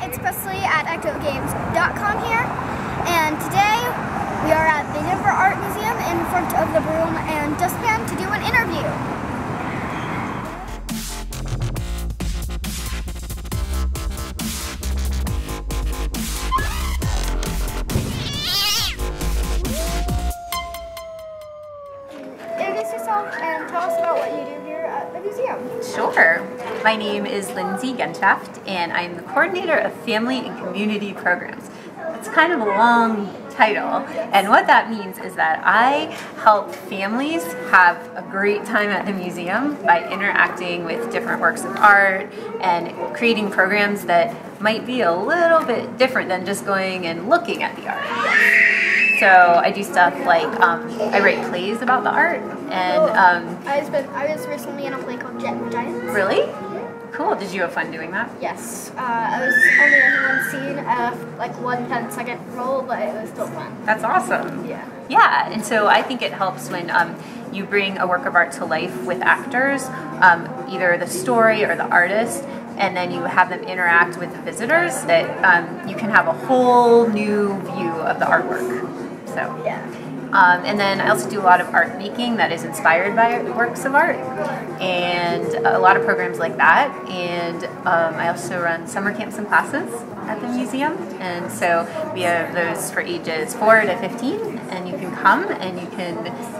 it's Presley at ActOutGames.com here, and today we are at the Denver Art Museum in front of the Broom and Dustpan to do an interview. Introduce yourself and tell us about what you do here at the museum. Sure. My name is Lindsay Genshaft, and I'm the coordinator of Family and Community Programs. It's kind of a long title, and what that means is that I help families have a great time at the museum by interacting with different works of art and creating programs that might be a little bit different than just going and looking at the art. So I do stuff like I write plays about the art, and I was recently in a play called Jet and Giants. Really? Cool. Did you have fun doing that? Yes. I was only in one scene, like 1 10-second role, but it was still fun. That's awesome. Yeah. Yeah, and so I think it helps when you bring a work of art to life with actors, either the story or the artist, and then you have them interact with the visitors, that you can have a whole new view of the artwork. So yeah. And then I also do a lot of art making that is inspired by works of art, and a lot of programs like that. And I also run summer camps and classes at the museum, and so we have those for ages 4 to 15, and you can come and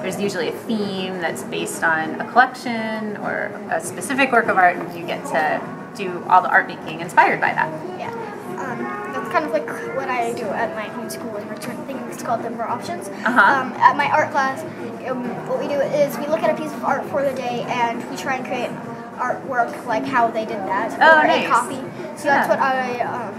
there's usually a theme that's based on a collection or a specific work of art, and you get to do all the art making inspired by that. Yeah. That's kind of like what I do at my homeschool in Richmond. I think it's called Denver Options. At my art class, what we do is we look at a piece of art for the day and we try and create artwork like how they did that. Oh, or nice. a copy. So that's what I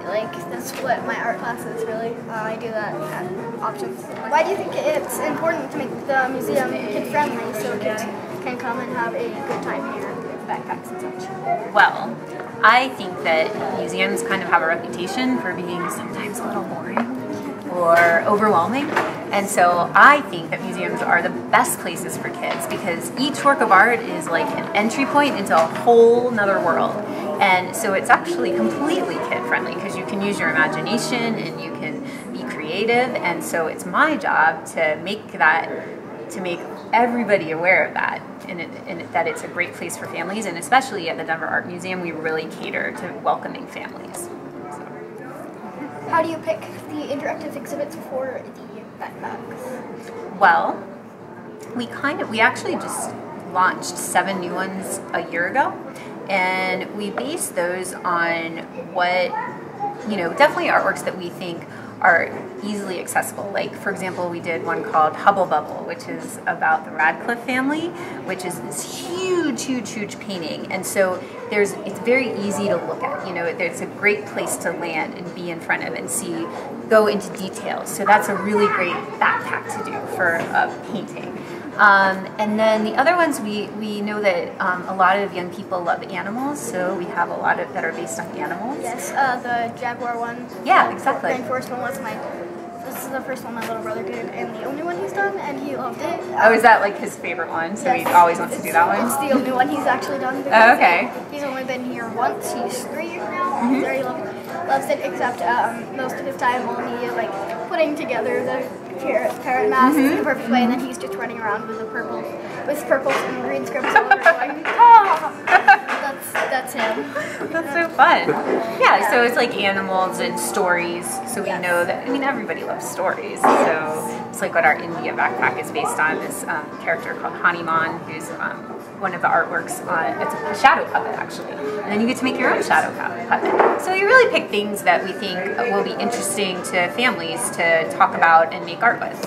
like. That's what my art class is really. I do that at Options. Why do you think it's important to make the museum kid friendly so kids can come and have a good time here with backpacks and such? Well, I think that museums kind of have a reputation for being sometimes a little boring or overwhelming, and so I think that museums are the best places for kids because each work of art is like an entry point into a whole nother world, and so it's actually completely kid friendly because you can use your imagination and you can be creative, and so it's my job to make everybody aware of that, and that it's a great place for families, and especially at the Denver Art Museum, we really cater to welcoming families. So. How do you pick the interactive exhibits for the backpacks? Well, we actually just launched 7 new ones a year ago, and we base those on what, definitely artworks that we think are easily accessible. Like, for example, we did one called Hubble Bubble, which is about the Radcliffe family, which is this huge painting. And so it's very easy to look at. It's a great place to land and be in front of and go into details. So that's a really great backpack to do for a painting. And then the other ones, we know that a lot of young people love animals, so we have a lot of that are based on animals. Yes, the Jaguar one. Yeah, exactly. Rainforest one was this is the first one my little brother did, and the only one he's done, and he loved it. Oh, is that like his favorite one? So yes, he always wants to do that one? It's the only one he's actually done. Oh, okay. He's only been here once. He's 3 years now. He very loves it, except most of his time only like putting together the parrot masks in the perfect way, and then he's just running around with purples and green scribbles all over going, that's him. That's so fun. Yeah, so it's like animals and stories, so we know that, everybody loves stories, so it's like what our India backpack is based on, this character called Hanuman, who's one of the artworks. It's a shadow puppet, actually, and then you get to make your own shadow puppet. So you really pick things that we think will be interesting to families to talk about and make art with.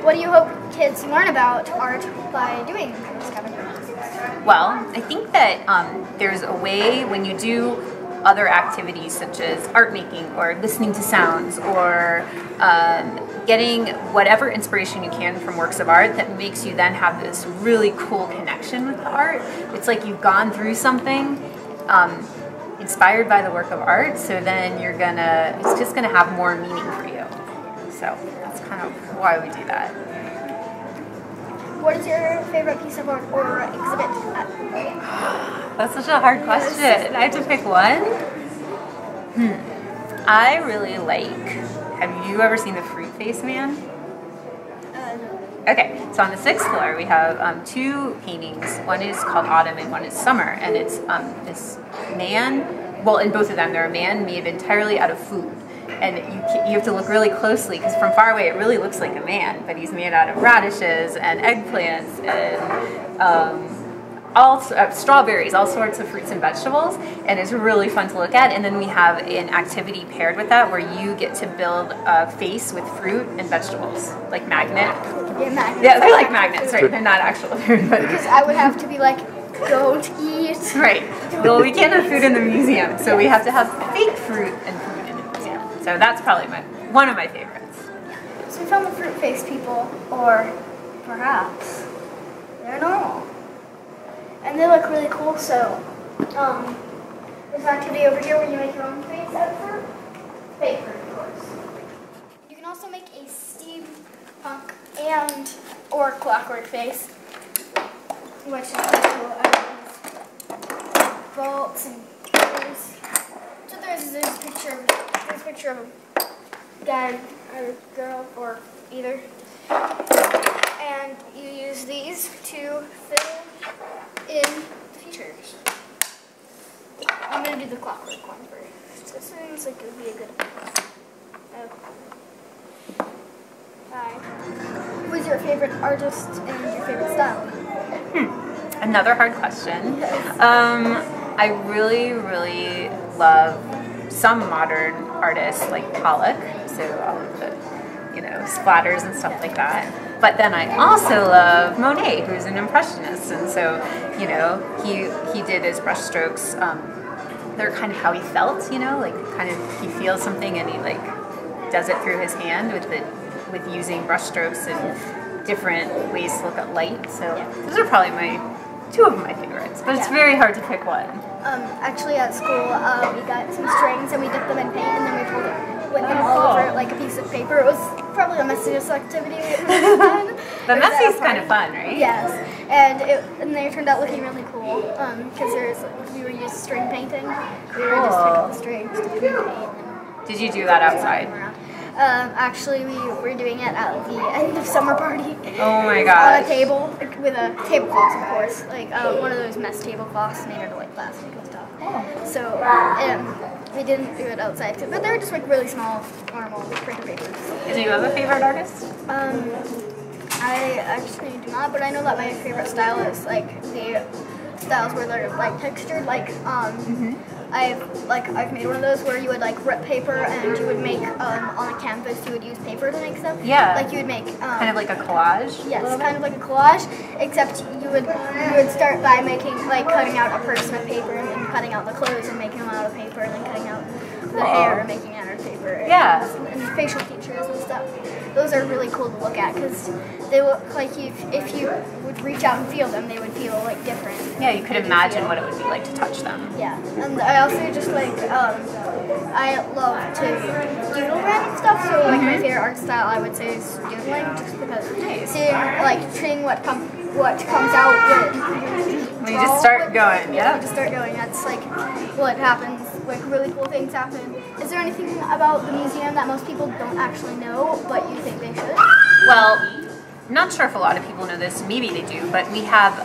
What do you hope kids learn about art by doing this kind of thing? Well, I think that there's a way when you do other activities such as art making or listening to sounds or getting whatever inspiration you can from works of art that makes you then have this really cool connection with the art. It's like you've gone through something inspired by the work of art, so then it's just gonna have more meaning for you. So that's kind of why we do that. What is your favorite piece of art or exhibit at? That's such a hard question. I have to pick one? I really like, have you ever seen the Fruit Face Man? No. Okay, so on the 6th floor we have 2 paintings. One is called Autumn and one is Summer. And it's this man, well, in both of them they're a man made entirely out of food. And you have to look really closely because from far away it really looks like a man, but he's made out of radishes and eggplants and strawberries, all sorts of fruits and vegetables, and it's really fun to look at. And then we have an activity paired with that where you get to build a face with fruit and vegetables, like magnet. Yeah, magnets. Yeah, they're like magnets, right? They're not actual food, but because I would have to be like, don't eat. Right. Well, we can't have food in the museum, so we have to have fake fruit and food in the museum. So that's probably one of my favorites. So we found the fruit-faced people, or perhaps they're normal. And they look really cool, so there's an activity over here where you make your own face out of fruit. Fake fruit, of course. You can also make a steampunk or clockwork face, which is pretty cool. Bolts and gears. So there's a picture of a guy or a girl, or either. And you use these to fill in features. I'm going to do the clockwork one first. This seems like it would be a good Who's your favorite artist and your favorite style? Another hard question. I really, really love some modern artists like Pollock, so all of the, splatters and stuff like that. But then I also love Monet, who's an impressionist, and so, he did his brush strokes. They're kind of how he felt, he feels something and he does it through his hand with using brush strokes and different ways to look at light. So those are probably two of my favorites, but it's very hard to pick one. Actually at school, we got some strings and we dipped them in paint and then we pulled it with them all over like a piece of paper. It was probably the messiest activity we've ever done. But messy is kind of fun, right? Yes, and they turned out looking really cool because we were using string painting. We were just taking the strings to paint. Did you do that outside? Actually, we were doing it at the end of summer party. Oh my gosh. On a table, with a tablecloth, of course. One of those mess tablecloths made out of plastic and stuff. Oh. So, we didn't do it outside, but they were just really small, normal printer papers. Do you have a favorite artist? I actually do not, but I know that my favorite style is the styles where they're textured, I've made one of those where you would rip paper and you would make on a canvas you would use paper to make stuff. Yeah. You would make kind of like a collage. Yes, kind of like a collage, except you would start by making cutting out a person with paper and then cutting out the clothes and making them out of paper and then cutting out the hair and making it out of paper. Yeah. And facial features and stuff. Those are really cool to look at because they look like if you would reach out and feel them, they would feel different. Yeah, you could imagine what it would be like to touch them. Yeah, and I also just I love to doodle random stuff. So my favorite art style I would say is doodling, just because seeing what comes out when you just start going. Yeah. You just start going. That's what happens. Really cool things happen. Is there anything about the museum that most people don't actually know, but you think they should? Well, I'm not sure if a lot of people know this. Maybe they do, but we have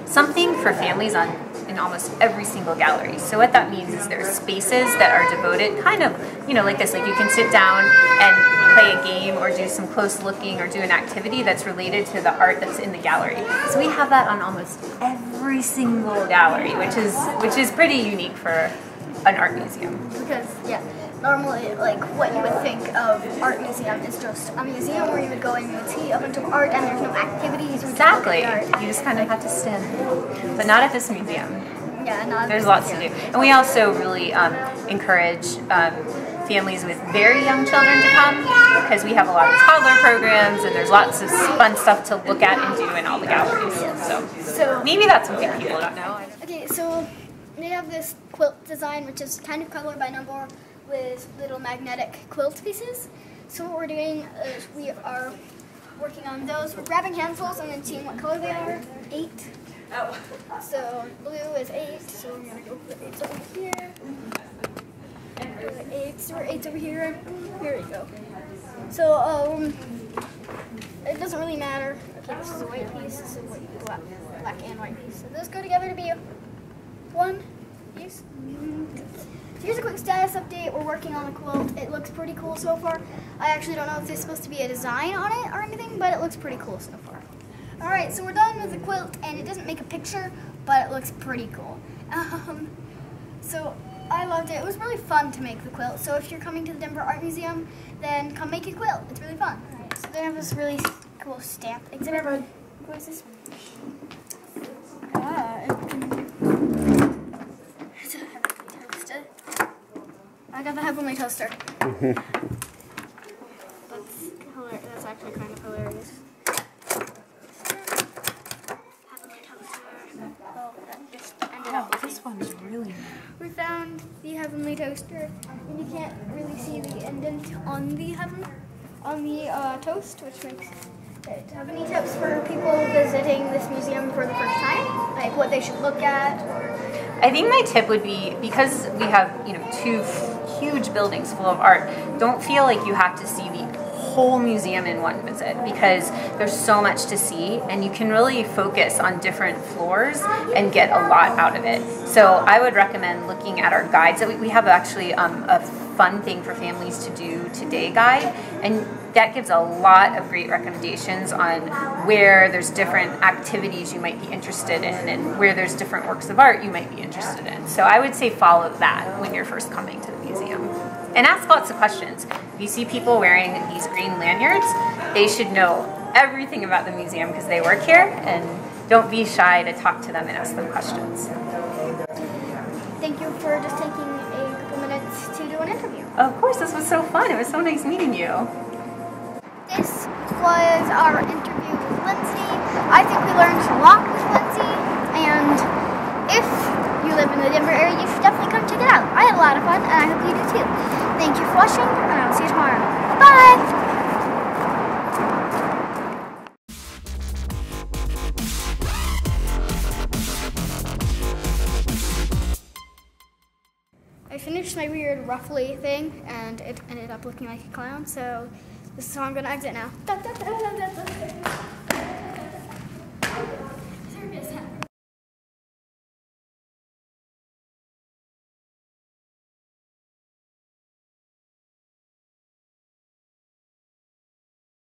something for families in almost every single gallery. So what that means is there's spaces that are devoted, kind of, like this. You can sit down and play a game or do some close looking or do an activity that's related to the art that's in the gallery. So we have that on almost every single gallery, which is pretty unique for an art museum. Because, normally, what you would think of art museum is just a museum where you would go and you would see a bunch of art and there's no activities. Exactly. You just kind of have to stand there. But not at this museum. Yeah, not There's lots to do. And we also really encourage families with very young children to come because we have a lot of toddler programs and there's lots of fun stuff to look at and do in all the galleries. So maybe that's something people don't know. Okay, so they have this quilt design, which is kind of color by number with little magnetic quilt pieces. So what we're doing is we are working on those. We're grabbing handfuls and then seeing what color they are. 8. Oh. So blue is 8, so we're gonna go for the 8s over here. The 8s, or 8s over here. Here we go. So it doesn't really matter. Okay, this is a white piece. This is a black and white piece. So those go together to be one piece. So here's a quick status update. We're working on the quilt. It looks pretty cool so far. I actually don't know if there's supposed to be a design on it or anything, but it looks pretty cool so far. Alright, so we're done with the quilt, and it doesn't make a picture, but it looks pretty cool. So I loved it. It was really fun to make the quilt. So if you're coming to the Denver Art Museum, then come make a quilt. It's really fun. Alright, so they have this really cool stamp exhibit. What is this? I got the Heavenly Toaster. That's actually kind of hilarious. Heavenly Toaster. Oh, that just ended up. This one's really nice. We found the Heavenly Toaster, and you can't really see the indent on the toast, which makes it. Have any tips for people visiting this museum for the first time? Like what they should look at? I think my tip would be, because we have, two huge buildings full of art, don't feel like you have to see the whole museum in one visit, because there's so much to see and you can really focus on different floors and get a lot out of it. So I would recommend looking at our guides. We have actually a fun thing for families to do today guide, and that gives a lot of great recommendations on where there's different activities you might be interested in and where there's different works of art you might be interested in. So I would say follow that when you're first coming to the museum. And ask lots of questions. If you see people wearing these green lanyards, they should know everything about the museum because they work here, and don't be shy to talk to them and ask them questions. Thank you for just taking a couple minutes to do an interview. Of course, this was so fun. It was so nice meeting you. This was our interview with Lindsay. I think we learned a lot with Lindsay, and if you live in the Denver area, you should definitely come check it out. I had a lot of fun, and I hope you do too. Thank you for watching, and I'll see you tomorrow. Bye! I finished my weird ruffly thing, and it ended up looking like a clown, so this is how I'm going to exit now.